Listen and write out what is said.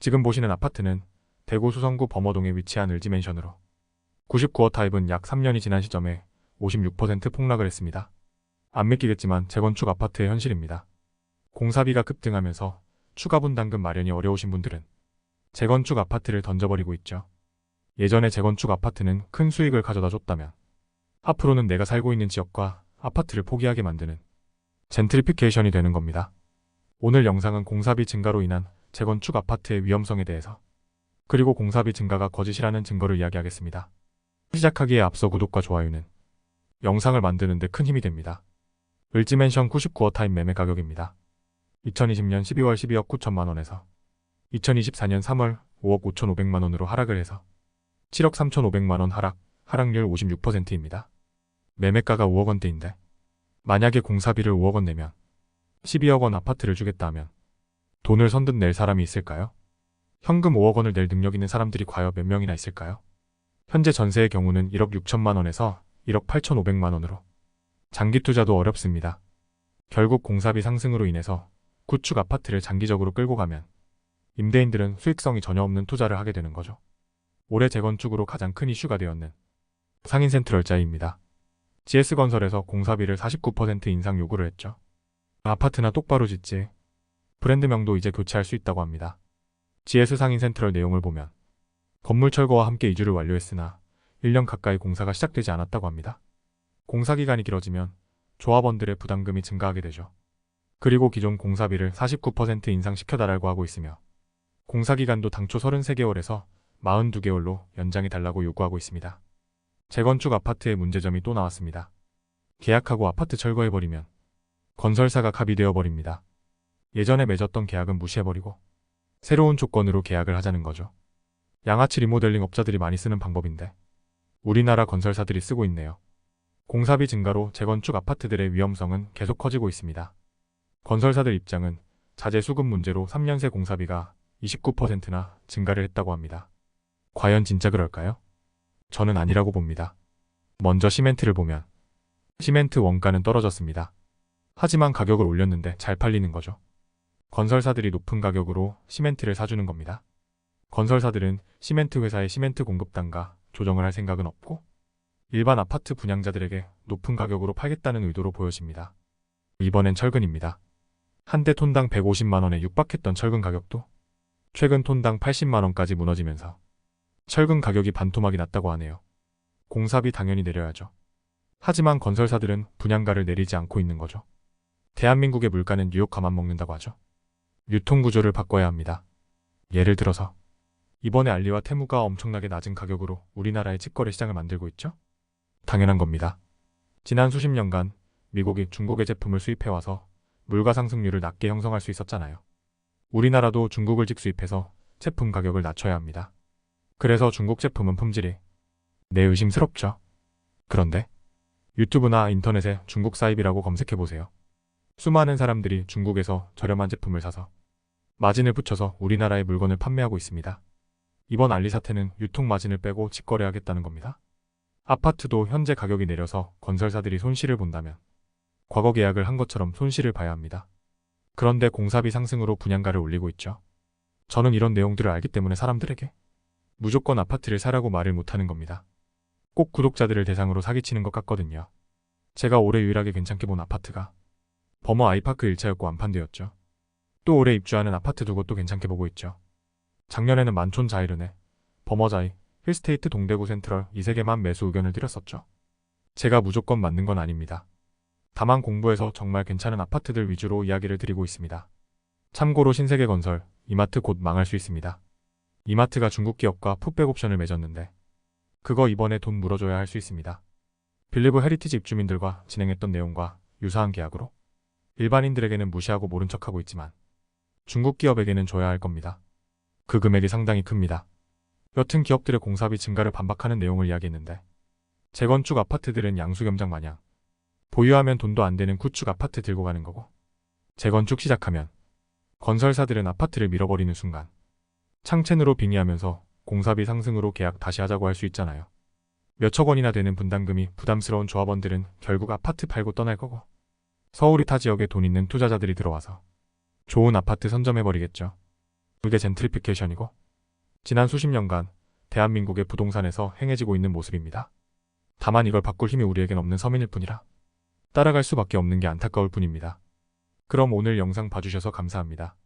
지금 보시는 아파트는 대구 수성구 범어동에 위치한 을지맨션으로 99호 타입은 약 3년이 지난 시점에 56% 폭락을 했습니다. 안 믿기겠지만 재건축 아파트의 현실입니다. 공사비가 급등하면서 추가 분담금 마련이 어려우신 분들은 재건축 아파트를 던져버리고 있죠. 예전에 재건축 아파트는 큰 수익을 가져다 줬다면 앞으로는 내가 살고 있는 지역과 아파트를 포기하게 만드는 젠트리피케이션이 되는 겁니다. 오늘 영상은 공사비 증가로 인한 재건축 아파트의 위험성에 대해서 그리고 공사비 증가가 거짓이라는 증거를 이야기하겠습니다. 시작하기에 앞서 구독과 좋아요는 영상을 만드는 데 큰 힘이 됩니다. 을지맨션 99호 타입 매매 가격입니다. 2020년 12월 12억 9천만 원에서 2024년 3월 5억 5천5백만 원으로 하락을 해서 7억 3천5백만 원 하락률 56%입니다. 매매가가 5억 원대인데 만약에 공사비를 5억 원 내면 12억 원 아파트를 주겠다 하면 돈을 선뜻 낼 사람이 있을까요? 현금 5억 원을 낼 능력 있는 사람들이 과연 몇 명이나 있을까요? 현재 전세의 경우는 1억 6천만 원에서 1억 8천5백만 원으로 장기 투자도 어렵습니다. 결국 공사비 상승으로 인해서 구축 아파트를 장기적으로 끌고 가면 임대인들은 수익성이 전혀 없는 투자를 하게 되는 거죠. 올해 재건축으로 가장 큰 이슈가 되었는 상인센트럴자이입니다. GS건설에서 공사비를 49% 인상 요구를 했죠. 아파트나 똑바로 짓지. 브랜드명도 이제 교체할 수 있다고 합니다. GS 상인센트럴 내용을 보면 건물 철거와 함께 이주를 완료했으나 1년 가까이 공사가 시작되지 않았다고 합니다. 공사기간이 길어지면 조합원들의 부담금이 증가하게 되죠. 그리고 기존 공사비를 49% 인상시켜달라고 하고 있으며 공사기간도 당초 33개월에서 42개월로 연장해달라고 요구하고 있습니다. 재건축 아파트의 문제점이 또 나왔습니다. 계약하고 아파트 철거해버리면 건설사가 갑이 되어버립니다. 예전에 맺었던 계약은 무시해버리고 새로운 조건으로 계약을 하자는 거죠. 양아치 리모델링 업자들이 많이 쓰는 방법인데 우리나라 건설사들이 쓰고 있네요. 공사비 증가로 재건축 아파트들의 위험성은 계속 커지고 있습니다. 건설사들 입장은 자재 수급 문제로 3년 새 공사비가 29%나 증가를 했다고 합니다. 과연 진짜 그럴까요? 저는 아니라고 봅니다. 먼저 시멘트를 보면 시멘트 원가는 떨어졌습니다. 하지만 가격을 올렸는데 잘 팔리는 거죠. 건설사들이 높은 가격으로 시멘트를 사주는 겁니다. 건설사들은 시멘트 회사의 시멘트 공급 단가 조정을 할 생각은 없고 일반 아파트 분양자들에게 높은 가격으로 팔겠다는 의도로 보여집니다. 이번엔 철근입니다. 한 대 톤당 150만 원에 육박했던 철근 가격도 최근 톤당 80만 원까지 무너지면서 철근 가격이 반토막이 났다고 하네요. 공사비 당연히 내려야죠. 하지만 건설사들은 분양가를 내리지 않고 있는 거죠. 대한민국의 물가는 뉴욕가만 먹는다고 하죠. 유통구조를 바꿔야 합니다. 예를 들어서 이번에 알리와 테무가 엄청나게 낮은 가격으로 우리나라의 직거래 시장을 만들고 있죠? 당연한 겁니다. 지난 수십 년간 미국이 중국의 제품을 수입해와서 물가 상승률을 낮게 형성할 수 있었잖아요. 우리나라도 중국을 직수입해서 제품 가격을 낮춰야 합니다. 그래서 중국 제품은 품질이 의심스럽죠. 그런데 유튜브나 인터넷에 중국 사입이라고 검색해보세요. 수많은 사람들이 중국에서 저렴한 제품을 사서 마진을 붙여서 우리나라의 물건을 판매하고 있습니다. 이번 알리 사태는 유통 마진을 빼고 직거래하겠다는 겁니다. 아파트도 현재 가격이 내려서 건설사들이 손실을 본다면 과거 계약을 한 것처럼 손실을 봐야 합니다. 그런데 공사비 상승으로 분양가를 올리고 있죠. 저는 이런 내용들을 알기 때문에 사람들에게 무조건 아파트를 사라고 말을 못하는 겁니다. 꼭 구독자들을 대상으로 사기치는 것 같거든요. 제가 올해 유일하게 괜찮게 본 아파트가 범어 아이파크 1차였고 완판되었죠. 또 올해 입주하는 아파트 두 곳도 괜찮게 보고 있죠. 작년에는 만촌 자이르네, 범어자이, 힐스테이트 동대구 센트럴 이 세 개만 매수 의견을 드렸었죠. 제가 무조건 맞는 건 아닙니다. 다만 공부해서 정말 괜찮은 아파트들 위주로 이야기를 드리고 있습니다. 참고로 신세계건설, 이마트 곧 망할 수 있습니다. 이마트가 중국 기업과 풋백 옵션을 맺었는데 그거 이번에 돈 물어줘야 할 수 있습니다. 빌리브 헤리티지 입주민들과 진행했던 내용과 유사한 계약으로 일반인들에게는 무시하고 모른 척하고 있지만 중국 기업에게는 줘야 할 겁니다. 그 금액이 상당히 큽니다. 여튼 기업들의 공사비 증가를 반박하는 내용을 이야기했는데 재건축 아파트들은 양수겸장 마냥 보유하면 돈도 안 되는 구축 아파트 들고 가는 거고 재건축 시작하면 건설사들은 아파트를 밀어버리는 순간 창첸으로 빙의하면서 공사비 상승으로 계약 다시 하자고 할 수 있잖아요. 몇억 원이나 되는 분담금이 부담스러운 조합원들은 결국 아파트 팔고 떠날 거고 서울 이타 지역에 돈 있는 투자자들이 들어와서 좋은 아파트 선점해버리겠죠. 그게 젠트리피케이션이고 지난 수십 년간 대한민국의 부동산에서 행해지고 있는 모습입니다. 다만 이걸 바꿀 힘이 우리에겐 없는 서민일 뿐이라 따라갈 수밖에 없는 게 안타까울 뿐입니다. 그럼 오늘 영상 봐주셔서 감사합니다.